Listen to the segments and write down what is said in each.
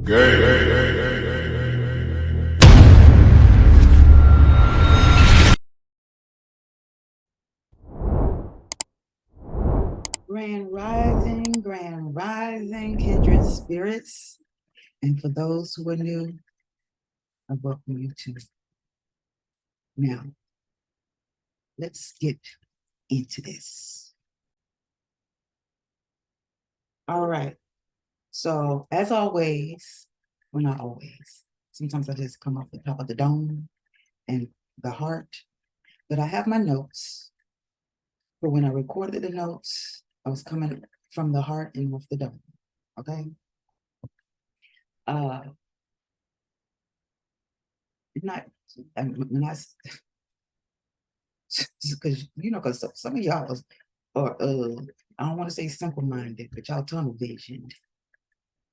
Grand rising, kindred spirits. And for those who are new, I welcome you to. Now, let's get into this. All right. So, as always, well, not always, sometimes I just come off the top of the dome and the heart, but I have my notes. For when I recorded the notes, I was coming from the heart and off the dome. Okay. Not, not because because some of y'all are I don't want to say simple-minded, but y'all tunnel visioned.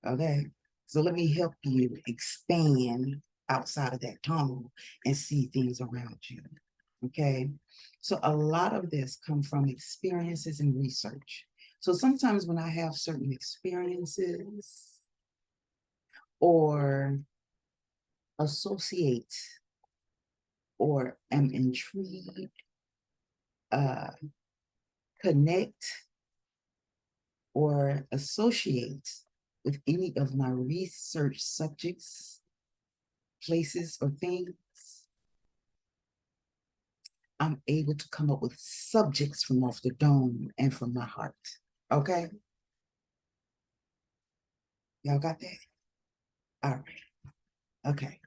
Okay. So let me help you expand outside of that tunnel and see things around you. Okay. So a lot of this come from experiences and research. So sometimes when I have certain experiences or associate or am intrigued, connect or associate with any of my research subjects, places, or things, I'm able to come up with subjects from off the dome and from my heart. Okay? Y'all got that? All right. Okay.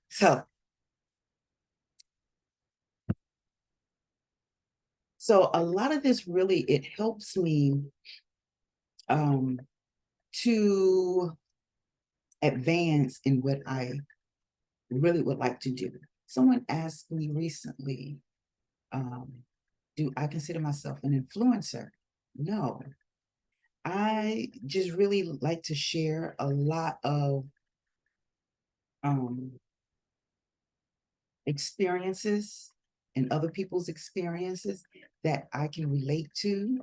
So a lot of this really, it helps me to advance in what I really would like to do. Someone asked me recently, do I consider myself an influencer? No. I just really like to share a lot of experiences and other people's experiences that I can relate to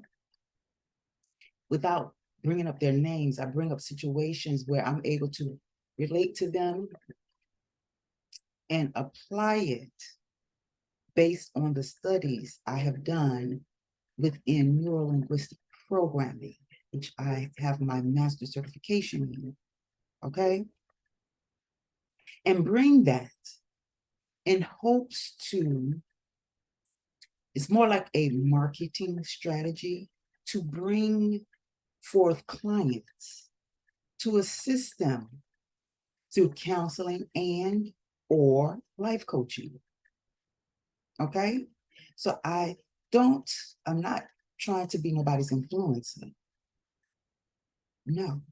without bringing up their names. I bring up situations where I'm able to relate to them and apply it based on the studies I have done within neuro-linguistic programming, which I have my master certification in, okay? And bring that in hopes to, it's more like a marketing strategy to bring forth clients to assist them through counseling and or life coaching. Okay? So I'm not trying to be nobody's influencer. No.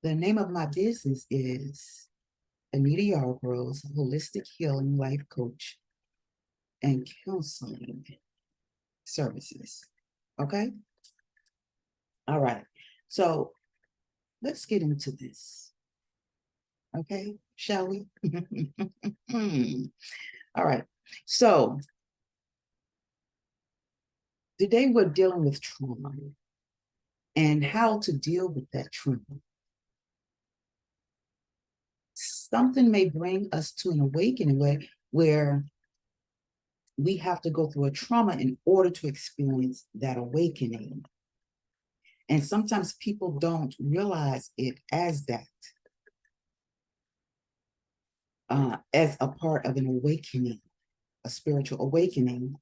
The name of my business is AnitaYarbrough's Holistic Healing Life Coach and Counseling Services. Okay? All right. So let's get into this. Okay, shall we? All right. So today we're dealing with trauma and how to deal with that trauma. Something may bring us to an awakening where we have to go through a trauma in order to experience that awakening. And sometimes people don't realize it as that, as a part of an awakening, a spiritual awakening.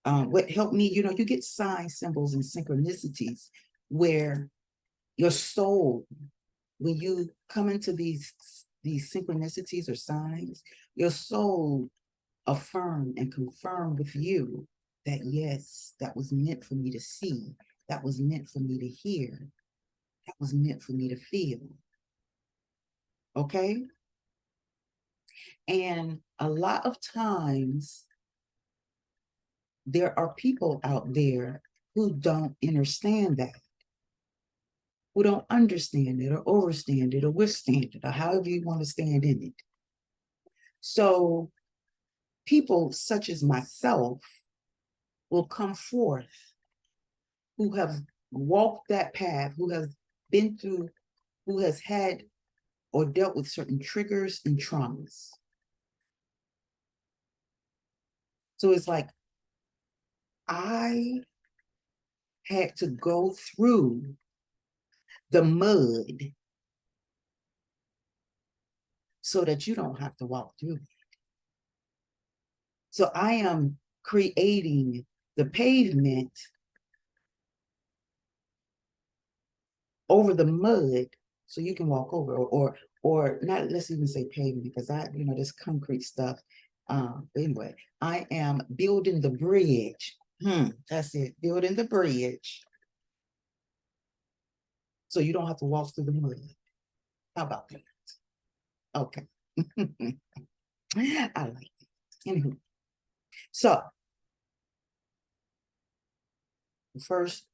What helped me, you get signs, symbols, and synchronicities where your soul, when you come into these synchronicities or signs, your soul affirm and confirm with you that yes, that was meant for me to see, that was meant for me to hear, that was meant for me to feel. Okay? And a lot of times there are people out there who don't understand that, who don't understand it or overstand it or withstand it or however you want to stand in it. So people such as myself will come forth who have walked that path, who have been through, who has had or dealt with certain triggers and traumas. So it's like I had to go through the mud so that you don't have to walk through it. So I am creating the pavement over the mud so you can walk over, or not, let's even say pavement, because this concrete stuff. But anyway, I am building the bridge. That's it, building the bridge. So you don't have to walk through the mud. How about that? Okay. I like it. Anywho, so the first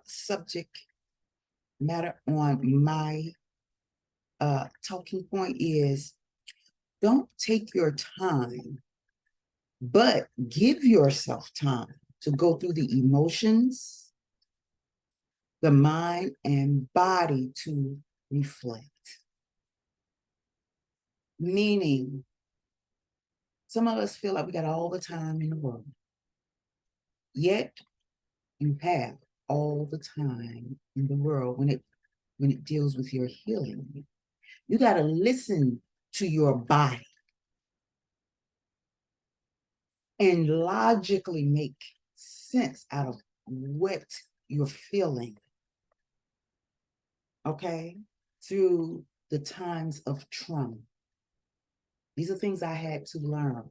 subject matter on my talking point is, don't take your time, but give yourself time to go through the emotions, the mind, and body to reflect. Meaning, some of us feel like we got all the time in the world, yet you have all the time in the world when it deals with your healing. You got to listen to your body and logically make sense out of what you're feeling, okay, through the times of trauma. These are things I had to learn,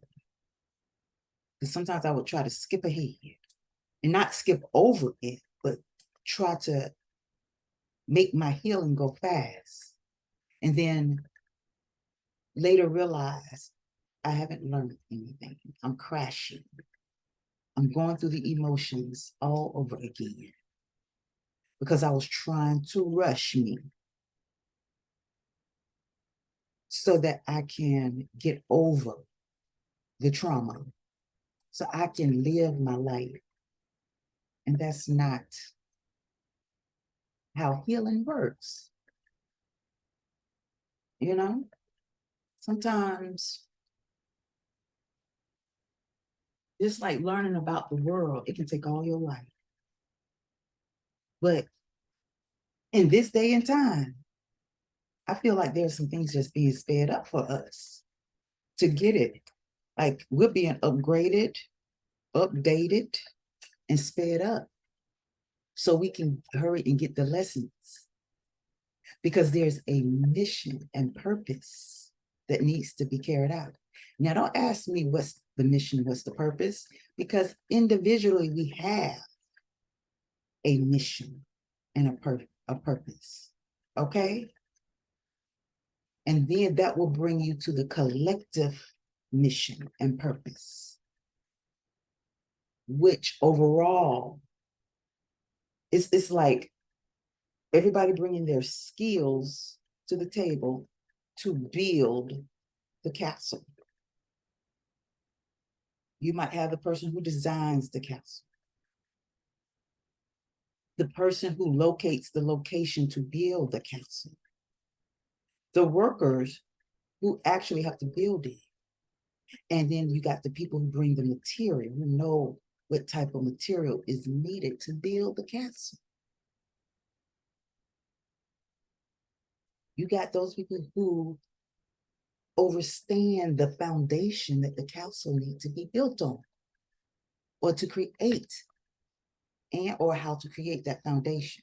because sometimes I would try to skip ahead and not skip over it, but try to make my healing go fast. And then later realize I haven't learned anything. I'm crashing. I'm going through the emotions all over again because I was trying to rush me so that I can get over the trauma, so I can live my life. And that's not how healing works. Sometimes, just like learning about the world, it can take all your life. But in this day and time, I feel like there's some things just being sped up for us to get it. Like we're being upgraded, updated, and sped up so we can hurry and get the lessons. Because there's a mission and purpose that needs to be carried out. Now, don't ask me what's the mission, what's the purpose, because individually we have a mission and a purpose, okay? And then that will bring you to the collective mission and purpose, which overall, it's like everybody bringing their skills to the table to build the castle. You might have the person who designs the castle, the person who locates the location to build the castle, the workers who actually have to build it. And then you got the people who bring the material, who know what type of material is needed to build the castle. You got those people who understand the foundation that the castle needs to be built on, or to create, or how to create that foundation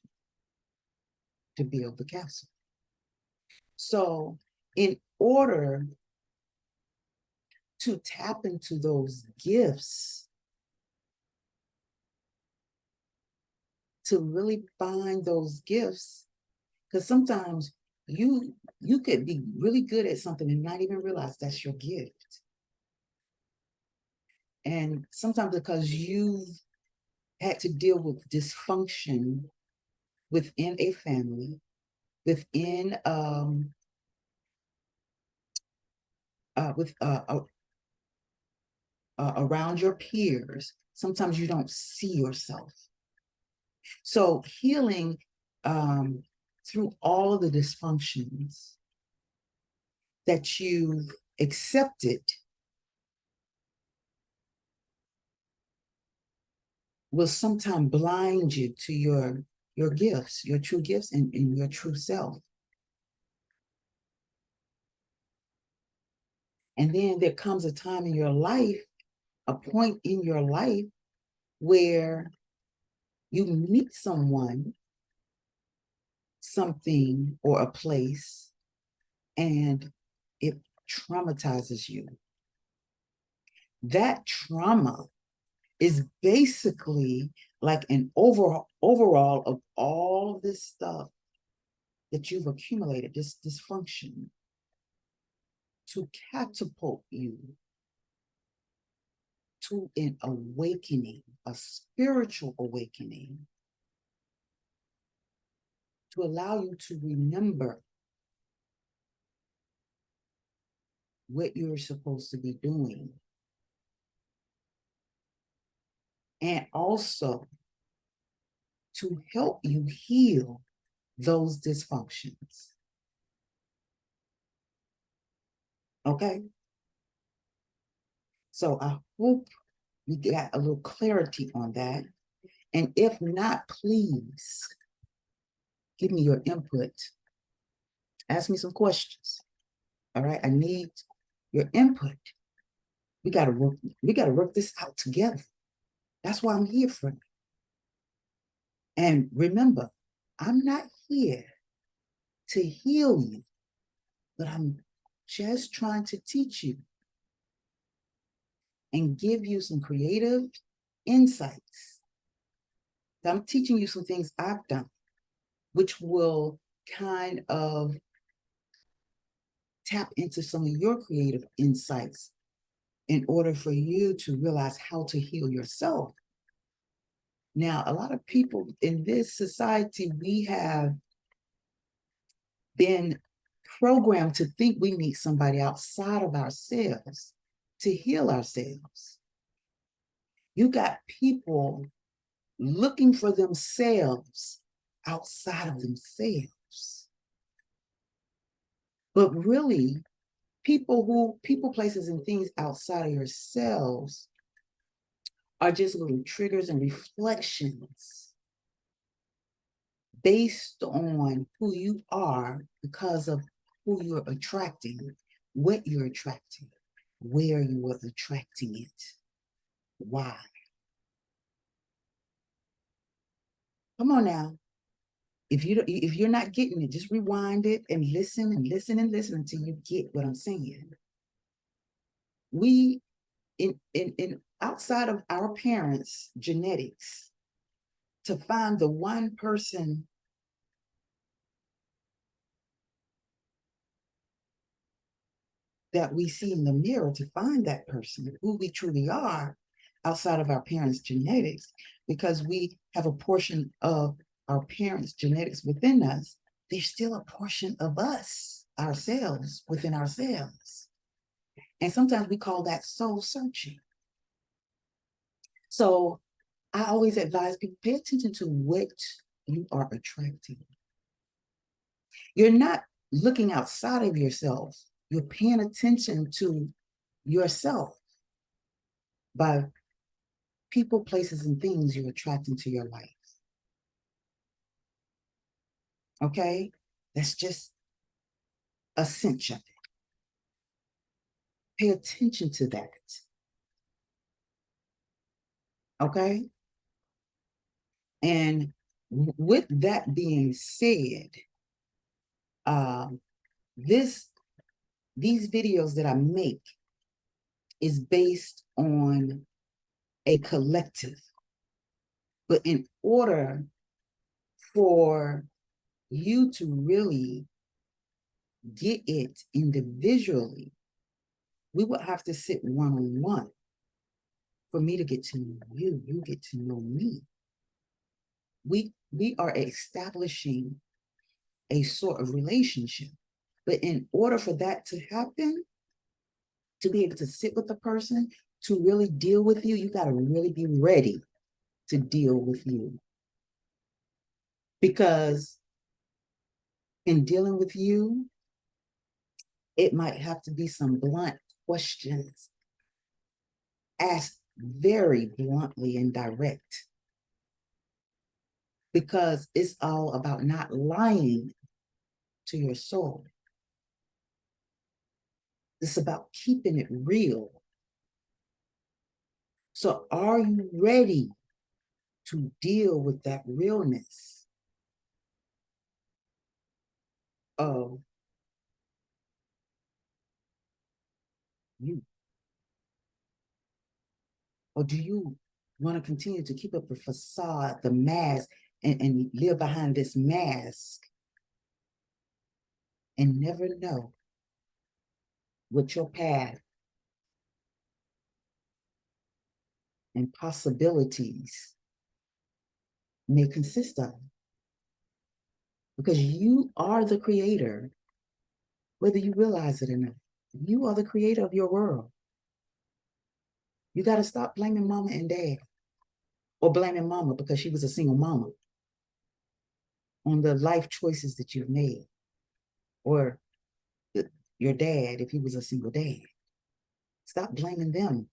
to build the castle. So in order to tap into those gifts, to really find those gifts, because sometimes you could be really good at something and not even realize that's your gift. And sometimes because you've had to deal with dysfunction within a family, within around your peers, sometimes you don't see yourself. So healing through all of the dysfunctions that you've accepted will sometimes blind you to your gifts, your true gifts, and your true self. And then there comes a time in your life, a point in your life where you meet someone, something, or a place, and it traumatizes you. That trauma is basically like an overall of all this stuff that you've accumulated, this dysfunction, to catapult you to an awakening, a spiritual awakening, to allow you to remember what you're supposed to be doing. And also to help you heal those dysfunctions. Okay? So I hope you got a little clarity on that. And if not, please give me your input. Ask me some questions. All right? I need your input. We gotta work this out together. That's why I'm here for you. And remember, I'm not here to heal you, but I'm just trying to teach you and give you some creative insights. I'm teaching you some things I've done, which will kind of tap into some of your creative insights in order for you to realize how to heal yourself. Now, a lot of people in this society, we have been programmed to think we need somebody outside of ourselves to heal ourselves. You got people looking for themselves outside of themselves. But really, people, places, and things outside of yourselves are just little triggers and reflections based on who you are because of who you're attracting, what you're attracting, where you are attracting it, why. Come on now. If you're not getting it, just rewind it and listen and listen and listen until you get what I'm saying. We in outside of our parents' genetics, to find the one person that we see in the mirror, to find that person, who we truly are, outside of our parents' genetics, because we have a portion of our parents' genetics within us, there's still a portion of us, ourselves, within ourselves. And sometimes we call that soul searching. So I always advise people, pay attention to what you are attracting. You're not looking outside of yourself. You're paying attention to yourself by people, places, and things you're attracting to your life. Okay? That's just a cinch of it. Pay attention to that. Okay? And with that being said, these videos that I make is based on a collective. But in order for you to really get it individually, we would have to sit one-on-one. For me to get to know you, you get to know me. We are establishing a sort of relationship. But in order for that to happen, to be able to sit with the person, to really deal with you, you got to really be ready to deal with you. Because in dealing with you, it might have to be some blunt questions asked very bluntly and direct, because it's all about not lying to your soul. It's about keeping it real. So are you ready to deal with that realness of you? Or do you want to continue to keep up the facade, the mask, and live behind this mask and never know what your path and possibilities may consist of? Because you are the creator, whether you realize it or not. You are the creator of your world. You got to stop blaming mama and dad, or blaming mama because she was a single mama, on the life choices that you've made, or your dad if he was a single dad. Stop blaming them.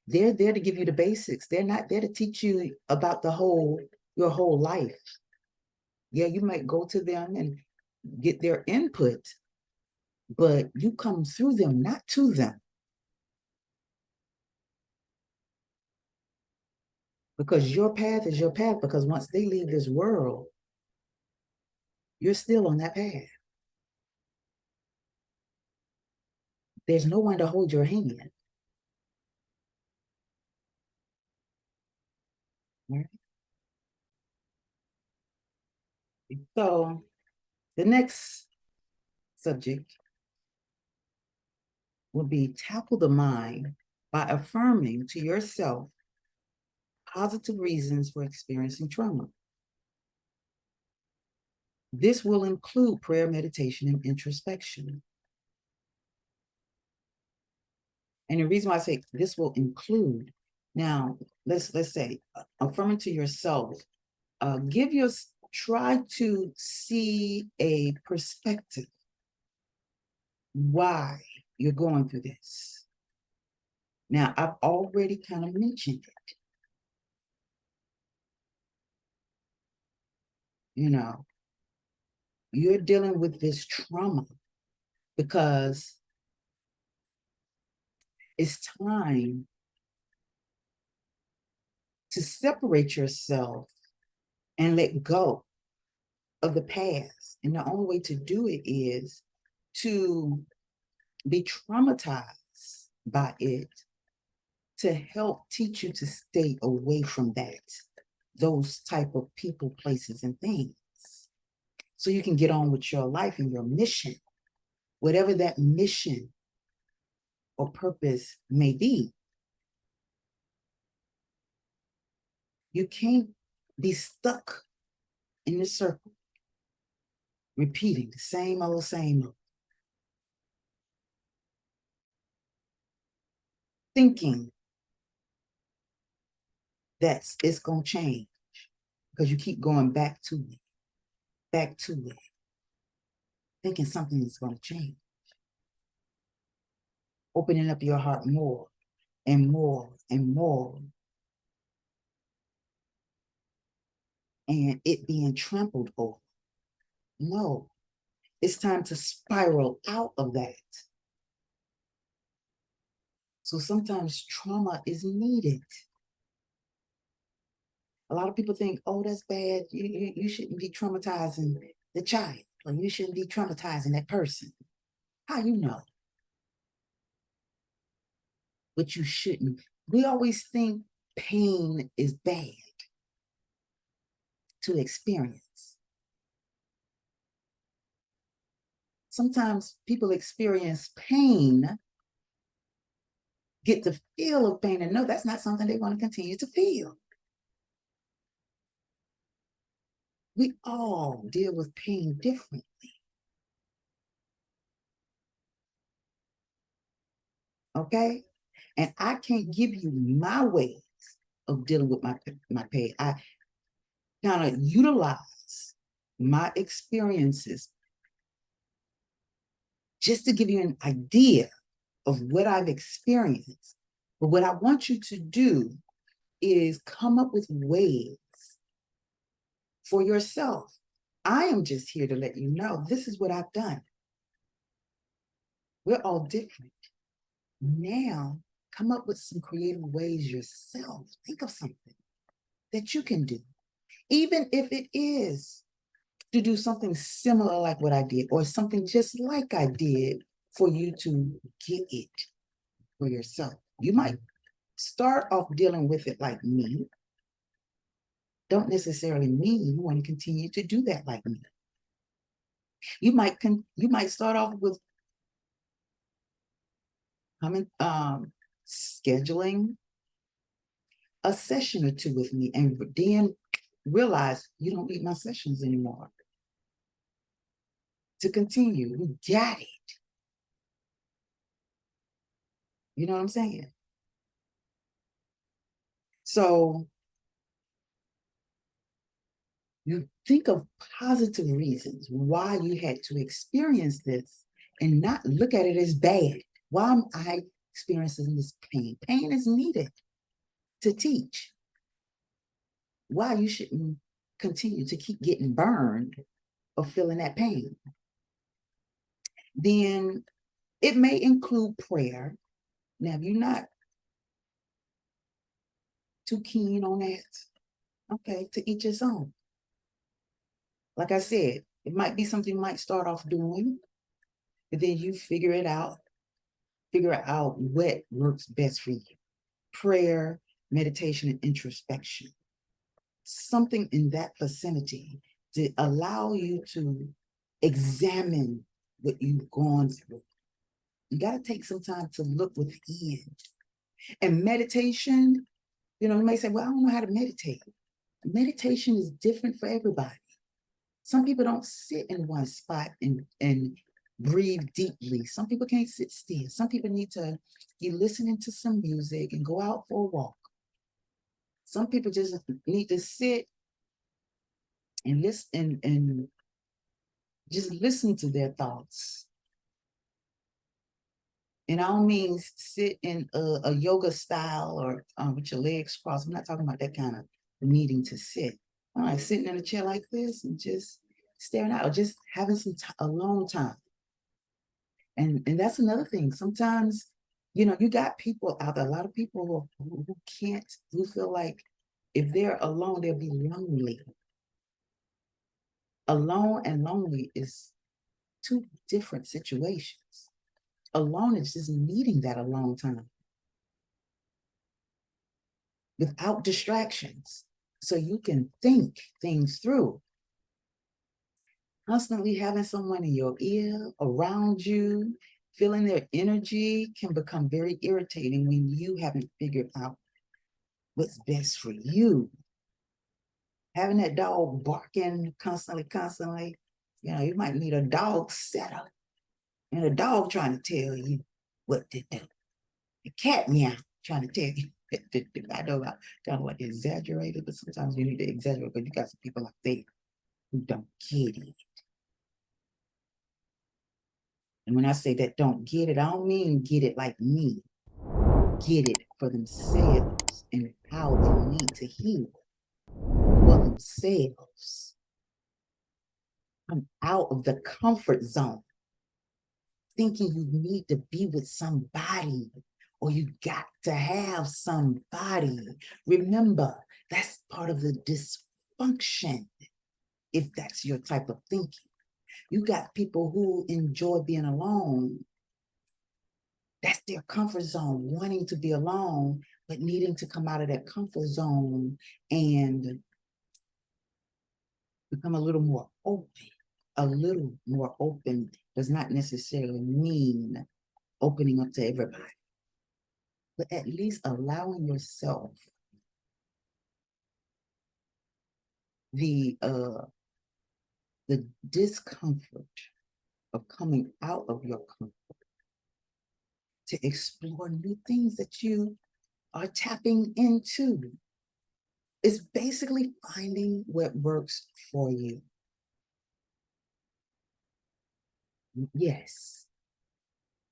They're there to give you the basics. They're not there to teach you about your whole life. Yeah, you might go to them and get their input, but you come through them, not to them. Because your path is your path, because once they leave this world, you're still on that path. There's no one to hold your hand. Right? So the next subject will be tackle the mind by affirming to yourself positive reasons for experiencing trauma. This will include prayer, meditation, and introspection. And the reason why I say this will include, now let's say affirming to yourself, try to see a perspective why you're going through this. Now, I've already kind of mentioned it. You know, you're dealing with this trauma because it's time to separate yourself and let go of the past. And the only way to do it is to be traumatized by it, to help teach you to stay away from those type of people, places, and things, so you can get on with your life and your mission, whatever that mission or purpose may be. You can't be stuck in the circle, repeating the same old, thinking that it's going to change, because you keep going back to it, thinking something is going to change. Opening up your heart more and more and more, and it being trampled over. No, it's time to spiral out of that. So sometimes trauma is needed. A lot of people think, oh, that's bad. You shouldn't be traumatizing the child, or you shouldn't be traumatizing that person. How you know? But you shouldn't. We always think pain is bad to experience. Sometimes people experience pain, get the feel of pain, and know that's not something they want to continue to feel. We all deal with pain differently. Okay? And I can't give you my ways of dealing with my pain. I kind of utilize my experiences, just to give you an idea of what I've experienced. But what I want you to do is come up with ways for yourself. I am just here to let you know this is what I've done. We're all different. Now, come up with some creative ways yourself. Think of something that you can do, even if it is to do something similar like what I did, or something just like I did, for you to get it for yourself. You might start off dealing with it like me. Don't necessarily mean you want to continue to do that like me. You might start off with scheduling a session or two with me, and then realize you don't need my sessions anymore. To continue, you got it. You know what I'm saying? So you think of positive reasons why you had to experience this, and not look at it as bad. Why am I experiencing this pain? Pain is needed to teach. Why you shouldn't continue to keep getting burned or feeling that pain. Then it may include prayer. Now, if you're not too keen on that, okay, to each his own. Like I said, it might be something you might start off doing, but then you figure out what works best for you. Prayer, meditation, and introspection. Something in that vicinity to allow you to examine what you've gone through. You got to take some time to look within. And meditation, you may say, well, I don't know how to meditate. Meditation is different for everybody. Some people don't sit in one spot and breathe deeply. Some people can't sit still. Some people need to be listening to some music and go out for a walk. Some people just need to sit and listen and just listen to their thoughts. And I don't mean sit in a yoga style or with your legs crossed. I'm not talking about that kind of needing to sit. I'm like sitting in a chair like this and just staring out, or just having a long time. And that's another thing. Sometimes, you got people out there, a lot of people who feel like if they're alone, they'll be lonely. Alone and lonely is two different situations. Alone is just needing that alone time without distractions, so you can think things through. Constantly having someone in your ear, around you, feeling their energy can become very irritating when you haven't figured out what's best for you. Having that dog barking constantly, you might need a dog setup and a dog trying to tell you what to do. A cat meow trying to tell you what to do. I know I kind of like exaggerated, but sometimes you need to exaggerate because you got some people out there who don't get it. And when I say that don't get it, I don't mean get it like me. Get it for themselves and how they need to heal for themselves. Come out of the comfort zone, thinking you need to be with somebody or you got to have somebody. Remember, that's part of the dysfunction, if that's your type of thinking. You got people who enjoy being alone. That's their comfort zone, wanting to be alone, but needing to come out of that comfort zone and become a little more open. A little more open does not necessarily mean opening up to everybody, but at least allowing yourself the discomfort of coming out of your comfort to explore new things that you are tapping into. It's basically finding what works for you. Yes,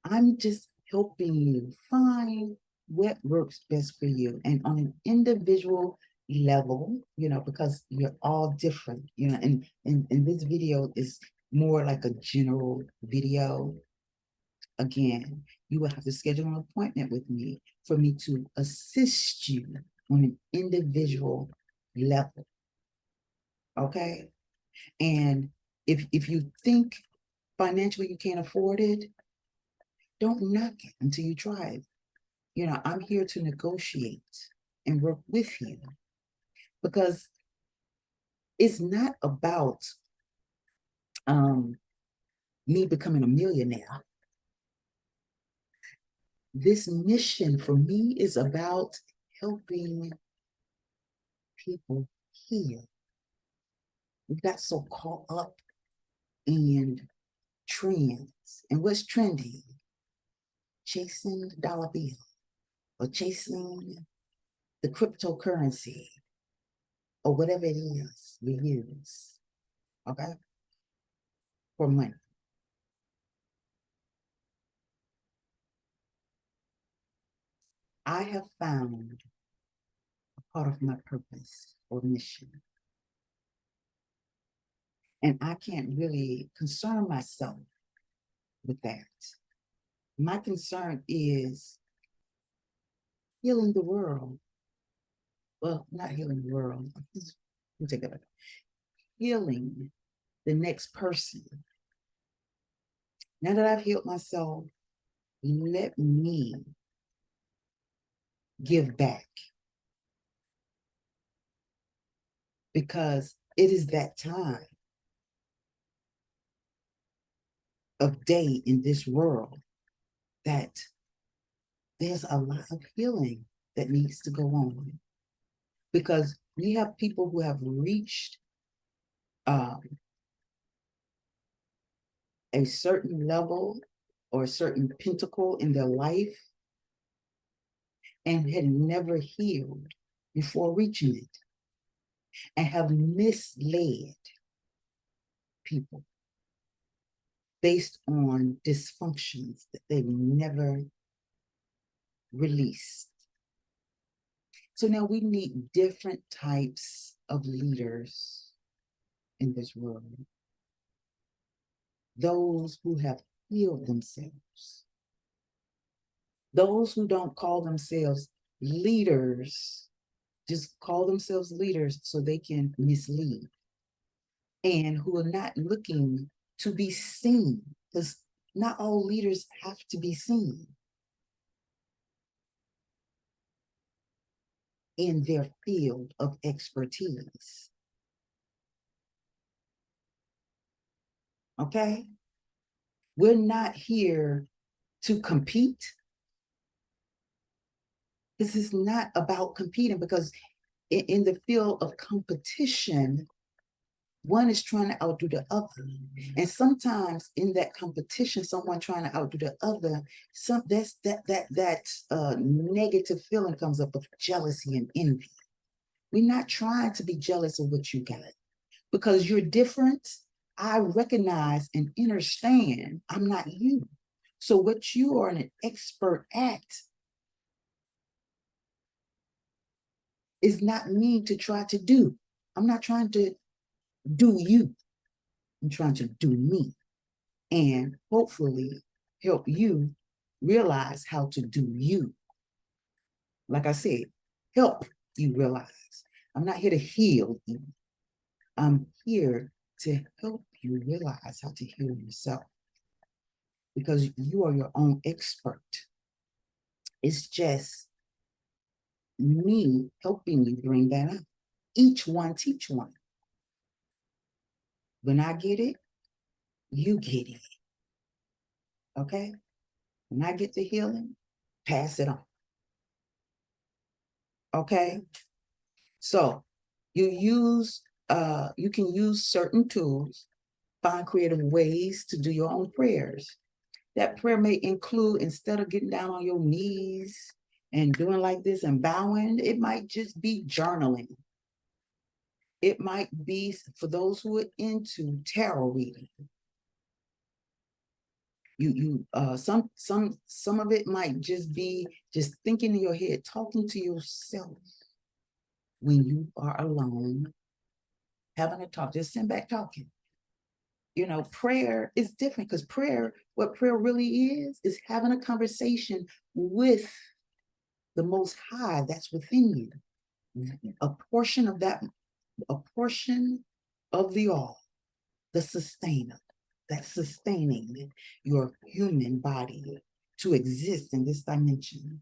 I'm just helping you find what works best for you. And on an individual level, because you're all different, and this video is more like a general video. Again, you will have to schedule an appointment with me for me to assist you on an individual level. Okay. And if you think financially you can't afford it, don't knock it until you try it. I'm here to negotiate and work with you, because it's not about me becoming a millionaire. This mission for me is about helping people heal. We got so caught up in trends. And what's trending? Chasing the dollar bill, or chasing the cryptocurrency, or whatever it is we use, okay, for money. I have found a part of my purpose or mission, and I can't really concern myself with that. My concern is healing the world. Well, not healing the world. Let me take that back. Healing the next person. Now that I've healed myself, let me give back, because it is that time of day in this world that there's a lot of healing that needs to go on, because we have people who have reached a certain level or a certain pinnacle in their life and had never healed before reaching it, and have misled people based on dysfunctions that they've never released. So now we need different types of leaders in this world. Those who have healed themselves. Those who don't call themselves leaders, just call themselves leaders so they can mislead. And who are not looking to be seen, because not all leaders have to be seen in their field of expertise. Okay? We're not here to compete. This is not about competing, because in the field of competition, one is trying to outdo the other. And sometimes in that competition, someone trying to outdo the other, that negative feeling comes up of jealousy and envy. We're not trying to be jealous of what you got, because you're different. I recognize and understand I'm not you. So what you are an expert at is not me to try to do. I'm not trying to do you. I'm trying to do me, and hopefully help you realize how to do you. Like I said, help you realize. I'm not here to heal you. I'm here to help you realize how to heal yourself, because you are your own expert. It's just me helping you bring that up. Each one teach one. When I get it, you get it. Okay? When I get the healing, pass it on. Okay? So you can use certain tools, find creative ways to do your own prayers. That prayer may include, instead of getting down on your knees and doing like this and bowing, it might just be journaling. It might be, for those who are into tarot reading, Some of it might just be just thinking in your head, talking to yourself when you are alone, having a talk, just sitting back talking. Prayer is different, because what prayer really is having a conversation with the Most High that's within you. A portion of the all, the sustainer, that's sustaining your human body to exist in this dimension.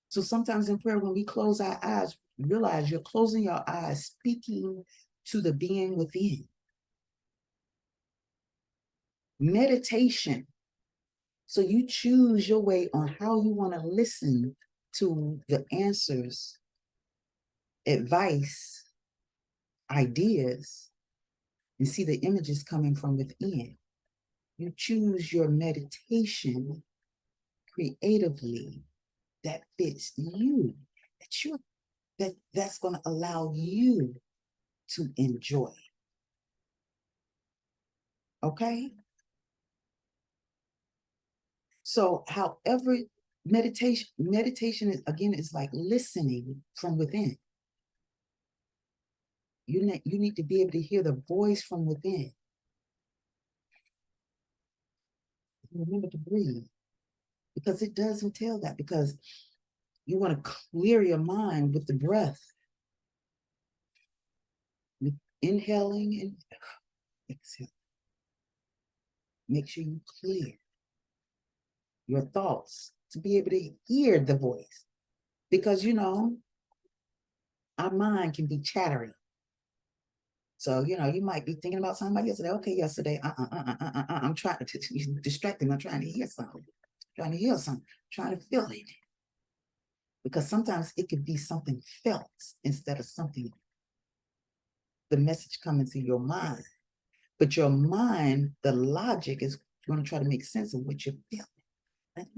So sometimes in prayer, when we close our eyes, realize you're closing your eyes, speaking to the being within. Meditation. So you choose your way on how you want to listen to the answers, advice, ideas, and see the images coming from within. You choose your meditation creatively that fits you, that's going to allow you to enjoy. Okay? So, however, meditation is, again, is like listening from within. You need to be able to hear the voice from within. Remember to breathe, because it does entail that, because you want to clear your mind with the breath, with inhaling and exhaling. Make sure you clear your thoughts to be able to hear the voice, because our mind can be chattery. So, you might be thinking about somebody yesterday. Okay, yesterday, I'm trying to distract them. I'm trying to hear something, trying to feel it. Because sometimes it could be something felt instead of something, the message coming to your mind. But your mind, the logic is going to try to make sense of what you're feeling. Like,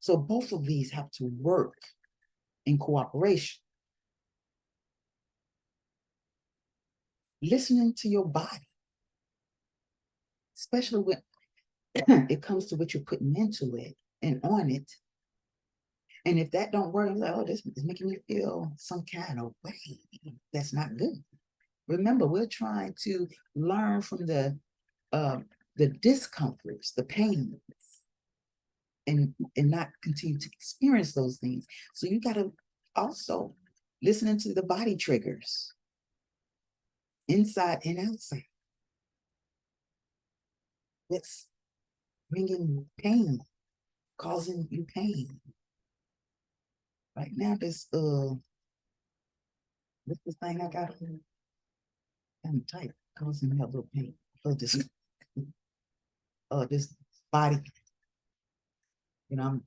So both of these have to work in cooperation. Listening to your body, especially when it comes to what you're putting into it and on it. And if that don't work, like, oh, this is making me feel some kind of way. That's not good. Remember, we're trying to learn from the discomforts, the pains, and not continue to experience those things. So you got to also listening to the body triggers, inside and outside. That's bringing pain, causing you pain. Right now, this what's this thing I got on? I'm tight, causing me a little pain. This body, I'm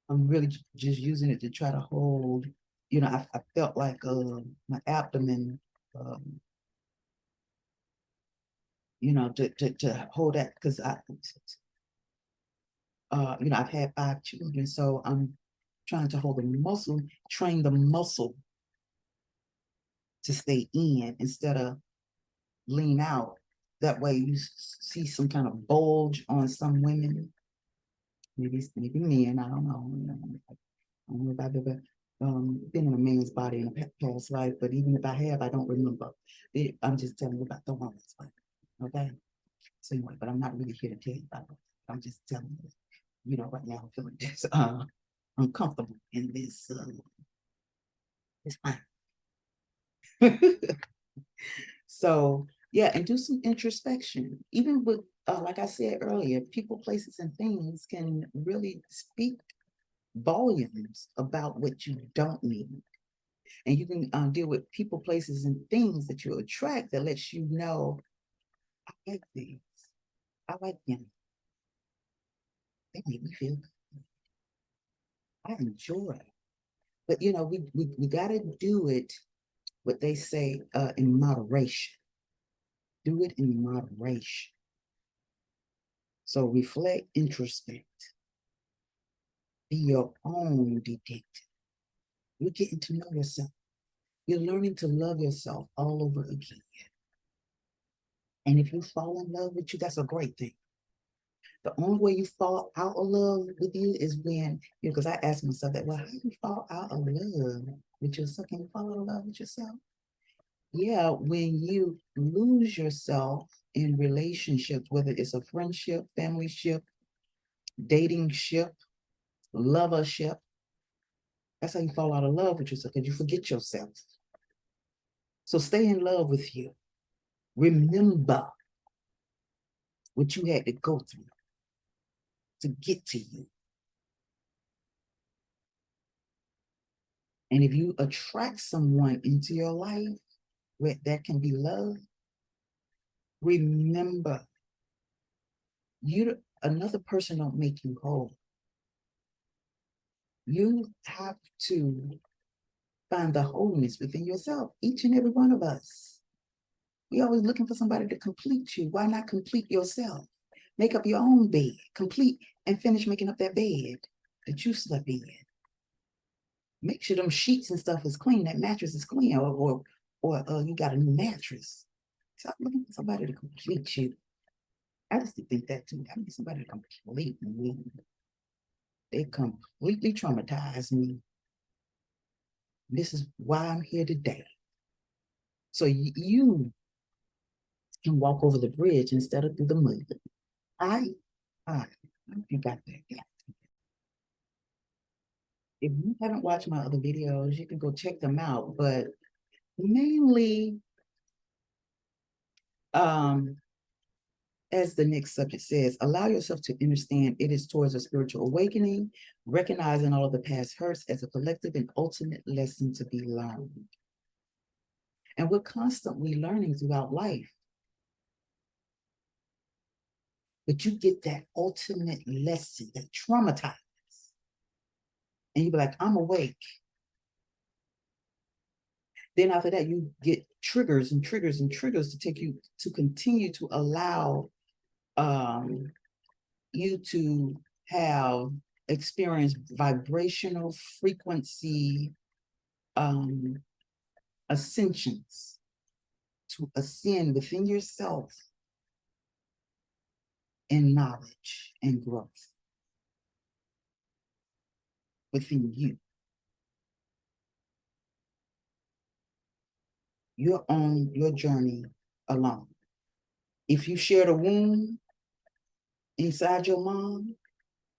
really just using it to try to hold. I felt like my abdomen, to hold that, because I've had 5 children, so I'm trying to hold the muscle, train the muscle to stay in instead of lean out. That way you see some kind of bulge on some women, maybe men, I don't know. I don't know if I've ever been in a man's body in a past life, but even if I have, I don't remember. I'm just telling you about the woman's body. Okay? So anyway, but I'm not really here to tell you about it. I'm just telling you, right now I'm feeling just uncomfortable in this time. So yeah, and do some introspection. Even with, like I said earlier, people, places, and things can really speak volumes about what you don't need. And you can deal with people, places, and things that you attract that lets you know, I like these. I like them. They make me feel good. I enjoy. But we gotta do it, what they say, in moderation. Do it in moderation. So reflect, introspect. Be your own detective. You're getting to know yourself. You're learning to love yourself all over again. And if you fall in love with you, that's a great thing. The only way you fall out of love with you is when, because I ask myself that, well, how do you fall out of love with yourself? Can you fall out of love with yourself? Yeah, when you lose yourself in relationships, whether it's a friendship, family ship, dating ship, lovership, that's how you fall out of love with yourself, because you forget yourself. So stay in love with you. Remember what you had to go through to get to you. And if you attract someone into your life where that can be love, remember, another person don't make you whole. You have to find the wholeness within yourself, each and every one of us. We're always looking for somebody to complete you. Why not complete yourself? Make up your own bed, complete and finish making up that bed that you slept in. Make sure them sheets and stuff is clean, that mattress is clean, or you got a new mattress. Stop looking for somebody to complete you. I just think that too. I need somebody to complete me. They completely traumatized me. This is why I'm here today. So you can walk over the bridge instead of through the mud. I you got that. Yeah. If you haven't watched my other videos, you can go check them out. But mainly, as the next subject says, allow yourself to understand it is towards a spiritual awakening, recognizing all of the past hurts as a collective and ultimate lesson to be learned. And we're constantly learning throughout life. But you get that ultimate lesson that traumatizes. And you be like, I'm awake. Then after that, you get triggers and triggers and triggers to take you to continue to allow you to have experienced vibrational frequency ascensions, to ascend within yourself in knowledge and growth within you. You're on your journey alone. If you shared a womb inside your mom,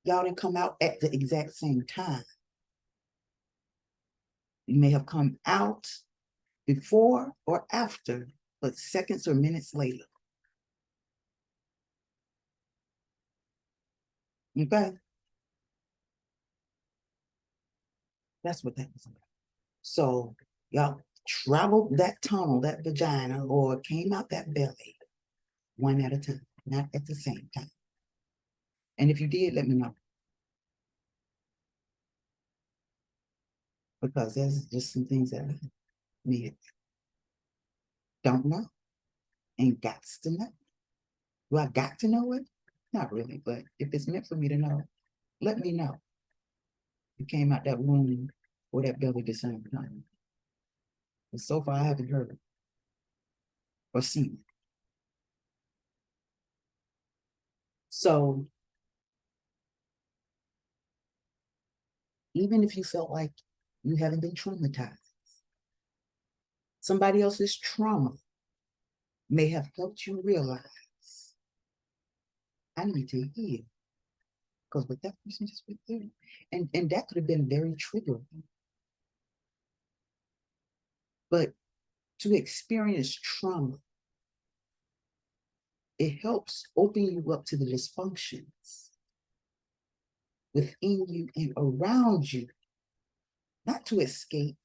y'all didn't come out at the exact same time. You may have come out before or after, but seconds or minutes later. Okay? That's what that was about. So y'all traveled that tunnel, that vagina, or came out that belly one at a time, not at the same time. And if you did, let me know. Because there's just some things that I need. Don't know. Ain't got to know. Do I got to know it? Not really, but if it's meant for me to know, let me know. You came out that womb or that belly the same time. But so far, I haven't heard it or seen it. So even if you felt like you haven't been traumatized, somebody else's trauma may have helped you realize, I need to heal. Because what that person just went through, and that could have been very triggering. But to experience trauma, it helps open you up to the dysfunctions within you and around you, not to escape,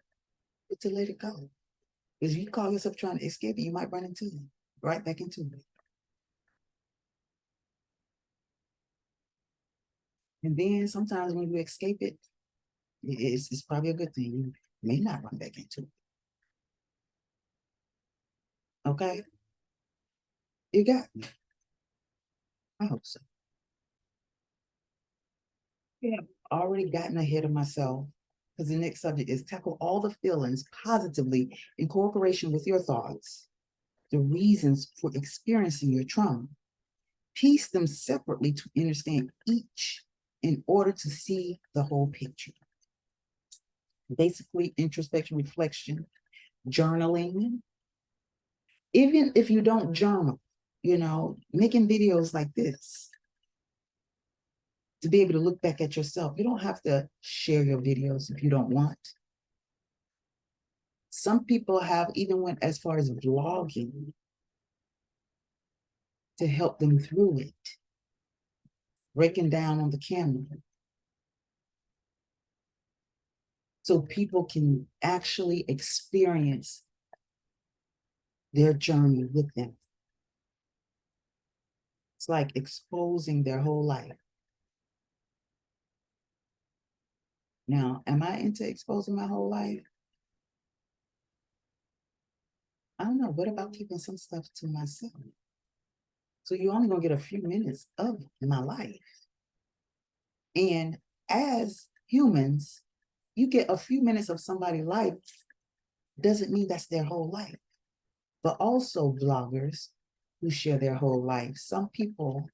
but to let it go. Because you call yourself trying to escape it, you might run into it, right back into it. And then sometimes when you escape it, it's probably a good thing. You may not run back into it. Okay? You got me. I hope so. Yeah, I've already gotten ahead of myself because the next subject is tackle all the feelings positively in cooperation with your thoughts, the reasons for experiencing your trauma, piece them separately to understand each in order to see the whole picture. Basically, introspection, reflection, journaling. Even if you don't journal, making videos like this to be able to look back at yourself. You don't have to share your videos if you don't want. Some people have even went as far as vlogging to help them through it, breaking down on the camera. So people can actually experience their journey with them. It's like exposing their whole life. Now, am I into exposing my whole life? I don't know. What about keeping some stuff to myself? So you're only going to get a few minutes of my life. And as humans, you get a few minutes of somebody's life, doesn't mean that's their whole life. But also vloggers who share their whole life. Some people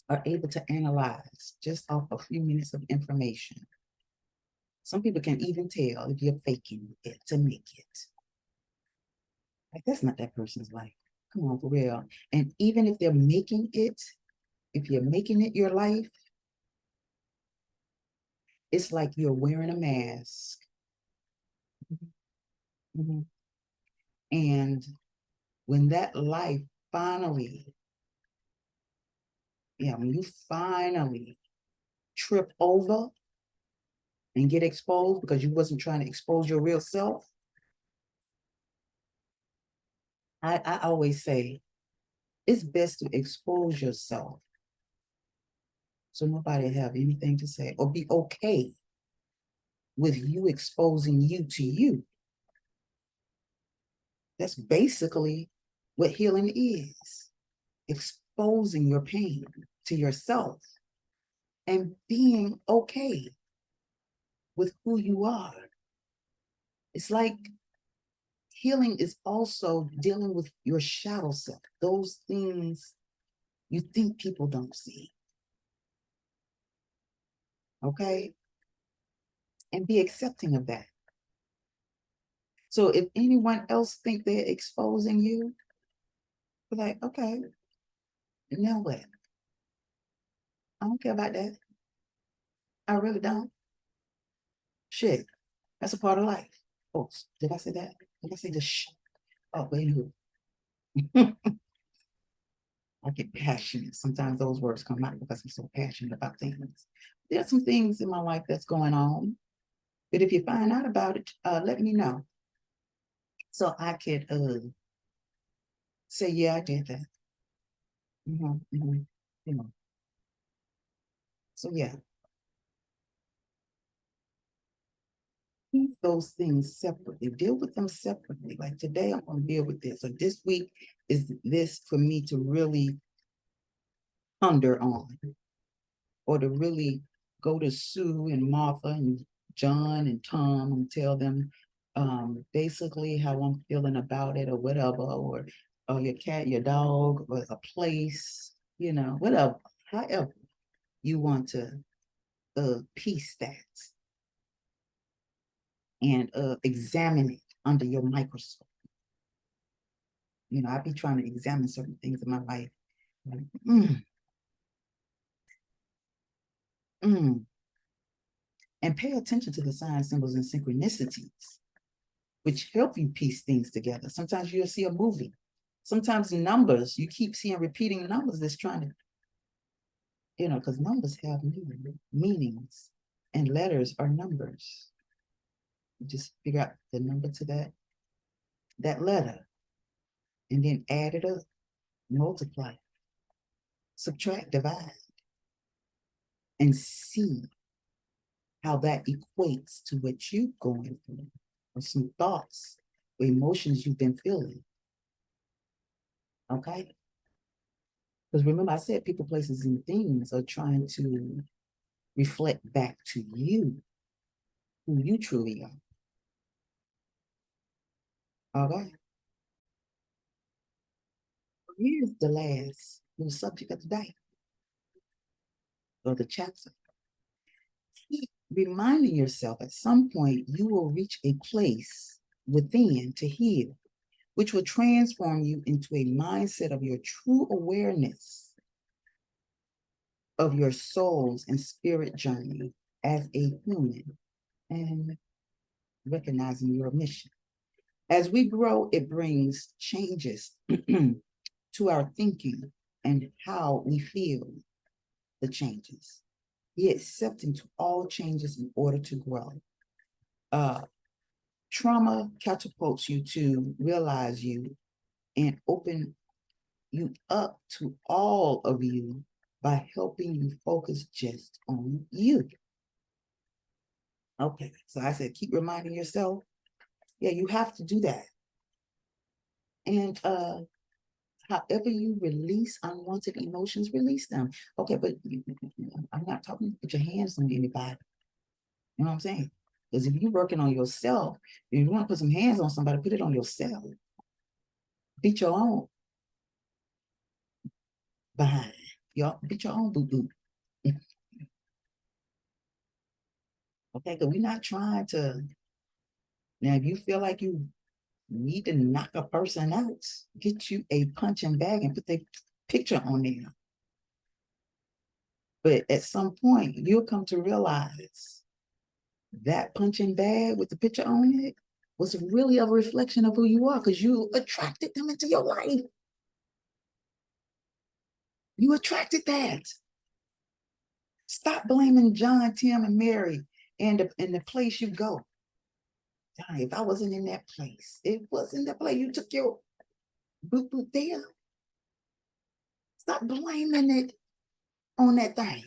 are able to analyze just off a few minutes of information. Some people can even tell if you're faking it to make it. Like, that's not that person's life. Come on, for real. And even if they're making it, if you're making it your life, it's like you're wearing a mask. Mm-hmm. And when that life finally, when you finally trip over and get exposed because you wasn't trying to expose your real self, I always say, it's best to expose yourself so nobody have anything to say, or be okay with you exposing you to you. That's basically what healing is. Exposing your pain to yourself and being okay with who you are. It's like healing is also dealing with your shadow self, those things you think people don't see. Okay? And be accepting of that. So if anyone else think they're exposing you, be like, okay, now what? I don't care about that. I really don't. Shit, that's a part of life. Oh, did I say that? Did I say the shh? Oh, wait, who? I get passionate. Sometimes those words come out because I'm so passionate about things. There's some things in my life that's going on. But if you find out about it, let me know. So I could say, yeah, I did that. You know. So yeah, keep those things separately. Deal with them separately. Like today, I'm going to deal with this. So this week is this for me to really ponder on, or to really go to Sue and Martha and John and Tom and tell them basically how I'm feeling about it, or whatever, or your cat, your dog, or a place, whatever, however you want to piece that and examine it under your microscope. I be trying to examine certain things in my life. And pay attention to the signs, symbols, and synchronicities, which help you piece things together. Sometimes you'll see a movie. Sometimes numbers, you keep seeing repeating numbers that's trying to, because numbers have meanings, and letters are numbers. You just figure out the number to that letter, and then add it up, multiply, subtract, divide, and see how that equates to what you're going through, or some thoughts or emotions you've been feeling. Okay? Because remember, I said people, places, and things are trying to reflect back to you who you truly are. All right. Here's the last the subject of the day or the chapter. Keep reminding yourself at some point you will reach a place within to heal, which will transform you into a mindset of your true awareness of your soul's and spirit journey as a human and recognizing your mission. As we grow, it brings changes to our thinking and how we feel the changes. Be accepting to all changes in order to grow. Trauma catapults you to realize you and open you up to all of you by helping you focus just on you. Okay, so I said, keep reminding yourself. Yeah, you have to do that. And however you release unwanted emotions, release them. Okay, but I'm not talking to put your hands on anybody. You know what I'm saying? Because if you're working on yourself, if you want to put some hands on somebody, put it on yourself. Beat your own behind. Y'all beat your own boo-boo. Okay, because we're not trying to. Now, if you feel like you need to knock a person out, get you a punching bag and put their picture on there. But at some point, you'll come to realize that punching bag with the picture on it was really a reflection of who you are because you attracted them into your life. You attracted that. Stop blaming John, Tim, and Mary and the place you go. Johnny, if I wasn't in that place, it wasn't that place. You took your boo-boo there. Stop blaming it on that thing.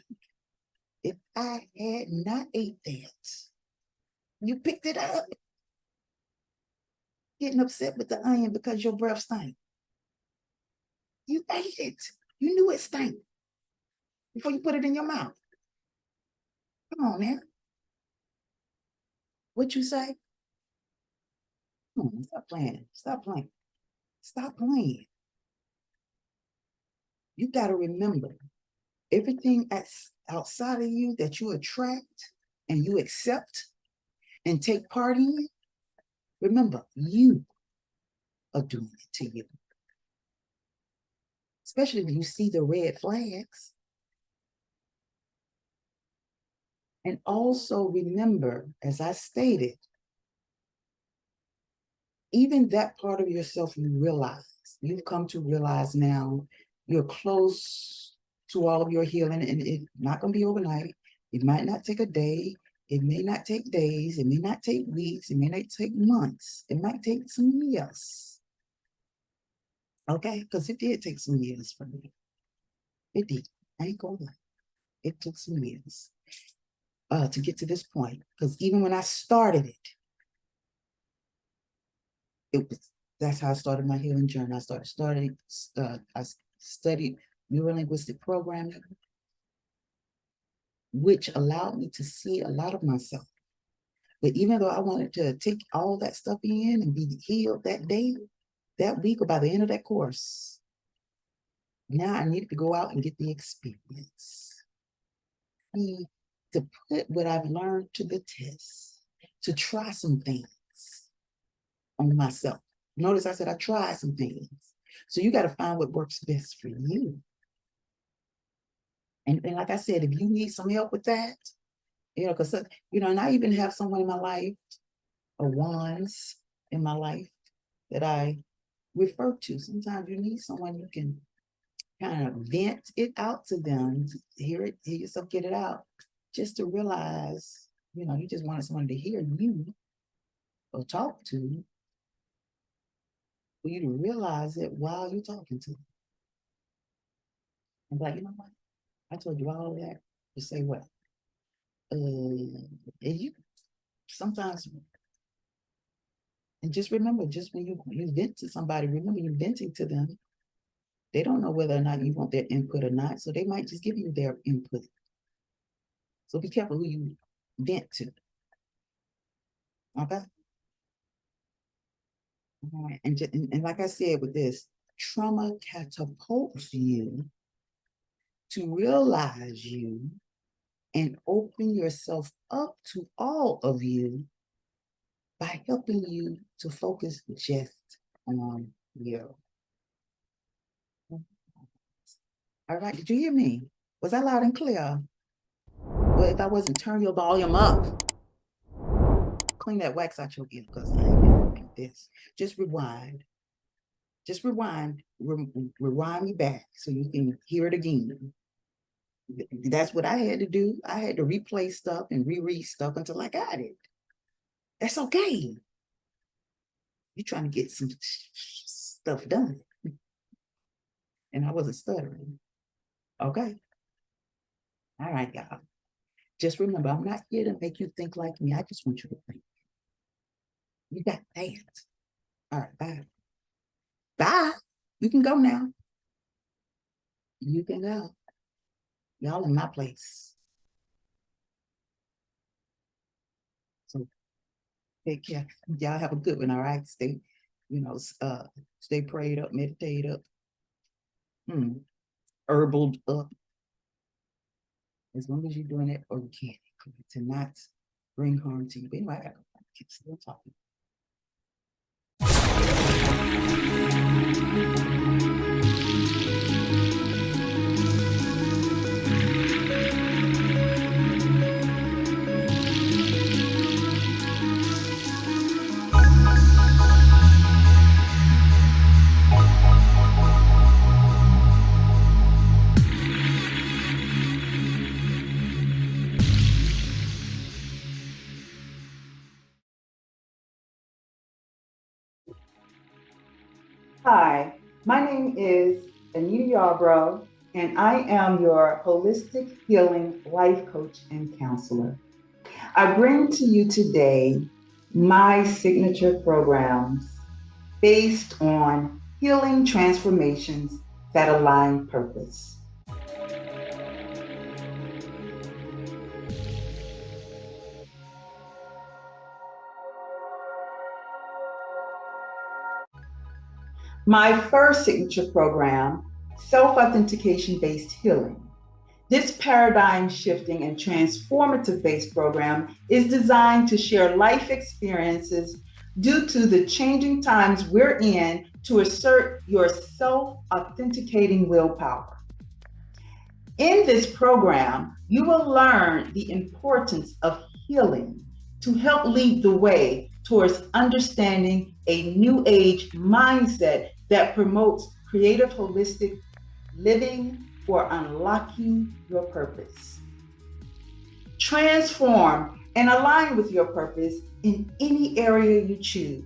If I had not ate that, you picked it up. Getting upset with the onion because your breath stank. You ate it. You knew it stank before you put it in your mouth. Come on now. What you say? Come on, stop playing. Stop playing. Stop playing. You got to remember everything that's outside of you that you attract and you accept and take part in. Remember, you are doing it to you. Especially when you see the red flags. And also remember, as I stated, even that part of yourself you've come to realize now, you're close to all of your healing, and it's not going to be overnight. It might not take a day. It may not take days. It may not take weeks. It may not take months. It might take some years. Okay? Because it did take some years for me. It did. I ain't gonna lie. It took some years to get to this point. Because even when I started that's how I started my healing journey. I studied neurolinguistic programming, which allowed me to see a lot of myself. But even though I wanted to take all that stuff in and be healed that day, that week, or by the end of that course, now I needed to go out and get the experience. To put what I've learned to the test, to try some things on myself. Notice I said I tried some things. So you got to find what works best for you. And like I said, if you need some help with that, because, and I even have someone in my life, or ones in my life that I refer to. Sometimes you need someone you can kind of vent it out to them, to hear yourself get it out, just to realize, you just wanted someone to hear you or talk to, for you to realize it while you're talking to them. And like, you know what? I told you all that to say what? And you sometimes, and just remember, just when you vent to somebody, remember you're venting to them. They don't know whether or not you want their input or not, so they might just give you their input. So be careful who you vent to. Okay? All right. And like I said with this, trauma catapults you to realize you and open yourself up to all of you by helping you to focus just on you. All right, did you hear me? Was I loud and clear? Well, if I wasn't, turn your volume up. Clean that wax out your ear, because I ain't gonna repeat this. Just rewind. Just rewind. Rewind me back so you can hear it again. That's what I had to do. I had to replay stuff and reread stuff until I got it. That's okay. You're trying to get some stuff done. And I wasn't stuttering. Okay. All right, y'all. Just remember, I'm not here to make you think like me. I just want you to think. You got that. All right, bye. Bye. You can go now. You can go. Y'all in my place. So take care. Y'all have a good one, all right? Stay, stay prayed up, meditate up, herbaled up. As long as you're doing it organic, to not bring harm to you. But anyway, I gotta keep still talking. Hi, my name is AnitaYarbrough, and I am your holistic healing life coach and counselor. I bring to you today my signature programs based on healing transformations that align purpose. My first signature program, self-authentication based healing. This paradigm shifting and transformative based program is designed to share life experiences due to the changing times we're in to assert your self-authenticating willpower. In this program, you will learn the importance of healing to help lead the way towards understanding a new age mindset that promotes creative holistic living for unlocking your purpose. Transform and align with your purpose in any area you choose.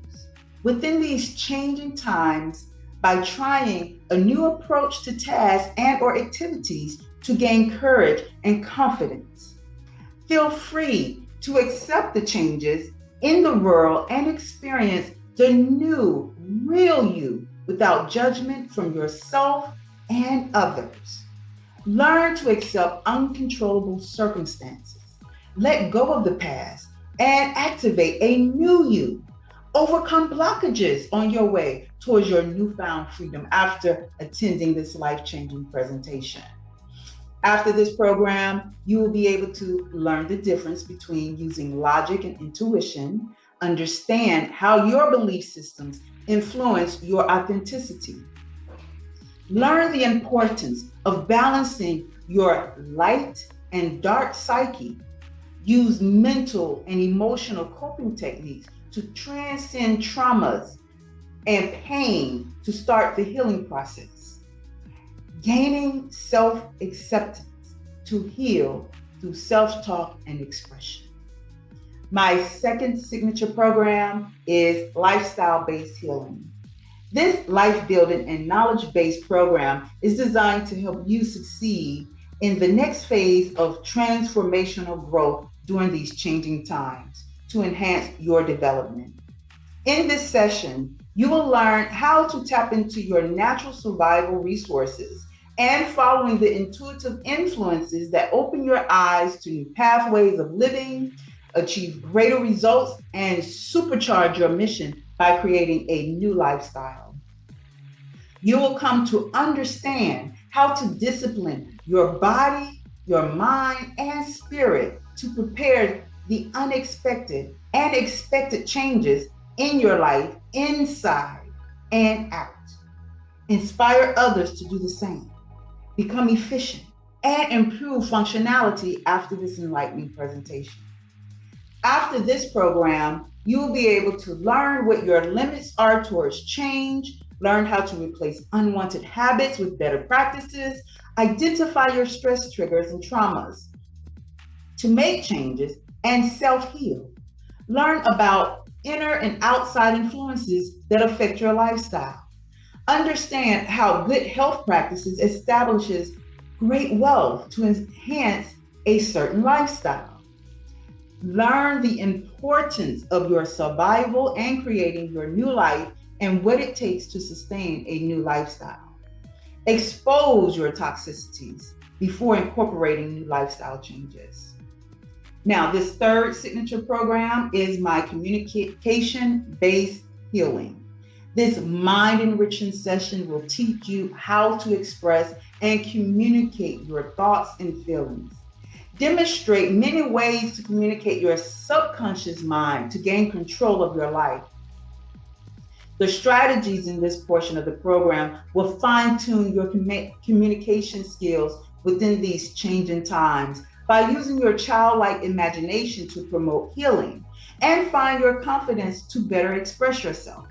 Within these changing times, by trying a new approach to tasks and or activities to gain courage and confidence. Feel free to accept the changes in the world and experience the new, real you without judgment from yourself and others. Learn to accept uncontrollable circumstances. Let go of the past and activate a new you. Overcome blockages on your way towards your newfound freedom after attending this life-changing presentation. After this program, you will be able to learn the difference between using logic and intuition, understand how your belief systems influence your authenticity. Learn the importance of balancing your light and dark psyche. Use mental and emotional coping techniques to transcend traumas and pain to start the healing process. Gaining self-acceptance to heal through self-talk and expression. My second signature program is lifestyle-based healing. This life-building and knowledge-based program is designed to help you succeed in the next phase of transformational growth during these changing times to enhance your development. In this session, you will learn how to tap into your natural survival resources and following the intuitive influences that open your eyes to new pathways of living, achieve greater results, and supercharge your mission by creating a new lifestyle. You will come to understand how to discipline your body, your mind, and spirit to prepare the unexpected and expected changes in your life, inside and out. Inspire others to do the same. Become efficient and improve functionality after this enlightening presentation. After this program, you will be able to learn what your limits are towards change, learn how to replace unwanted habits with better practices, identify your stress triggers and traumas to make changes, and self-heal. Learn about inner and outside influences that affect your lifestyle. Understand how good health practices establishes great wealth to enhance a certain lifestyle. Learn the importance of your survival and creating your new life and what it takes to sustain a new lifestyle. Expose your toxicities before incorporating new lifestyle changes. Now, this third signature program is my communication-based healing. This mind-enriching session will teach you how to express and communicate your thoughts and feelings. Demonstrate many ways to communicate your subconscious mind to gain control of your life. The strategies in this portion of the program will fine-tune your communication skills within these changing times by using your childlike imagination to promote healing and find your confidence to better express yourself.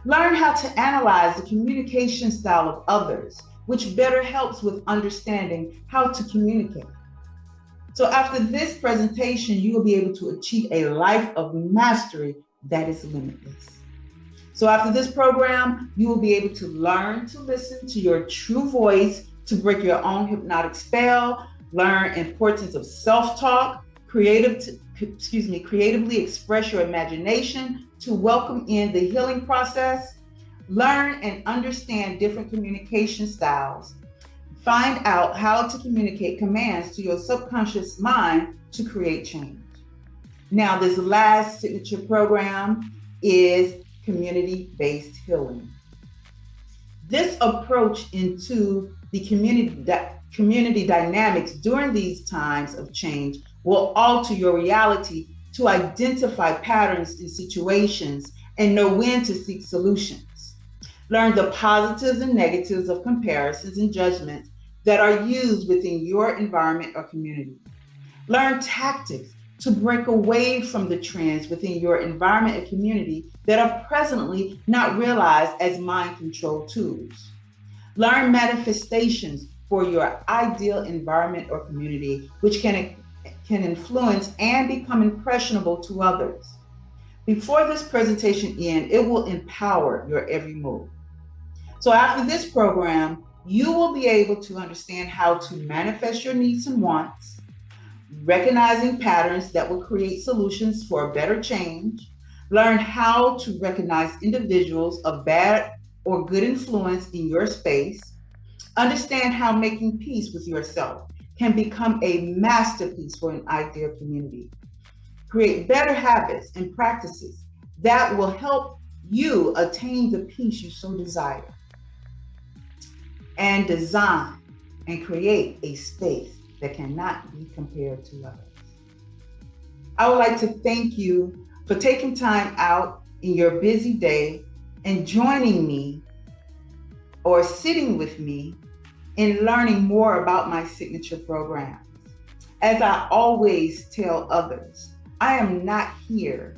Learn how to analyze the communication style of others, which better helps with understanding how to communicate. So after this presentation, you will be able to achieve a life of mastery that is limitless. So after this program, you will be able to learn to listen to your true voice, to break your own hypnotic spell, learn importance of self-talk, creatively express your imagination to welcome in the healing process, learn and understand different communication styles, find out how to communicate commands to your subconscious mind to create change. Now, this last signature program is community-based healing. This approach into the community dynamics during these times of change will alter your reality to identify patterns in situations and know when to seek solutions. Learn the positives and negatives of comparisons and judgments that are used within your environment or community. Learn tactics to break away from the trends within your environment and community that are presently not realized as mind control tools. Learn manifestations for your ideal environment or community, which can influence and become impressionable to others. Before this presentation ends, it will empower your every move. So after this program, you will be able to understand how to manifest your needs and wants, recognizing patterns that will create solutions for a better change, learn how to recognize individuals of bad or good influence in your space, understand how making peace with yourself can become a masterpiece for an ideal community, create better habits and practices that will help you attain the peace you so desire, and design and create a space that cannot be compared to others. I would like to thank you for taking time out in your busy day and joining me or sitting with me in learning more about my signature programs. As I always tell others, I am not here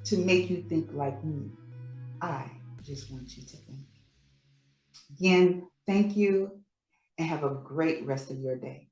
to make you think like me. I just want you to think. Again, thank you and have a great rest of your day.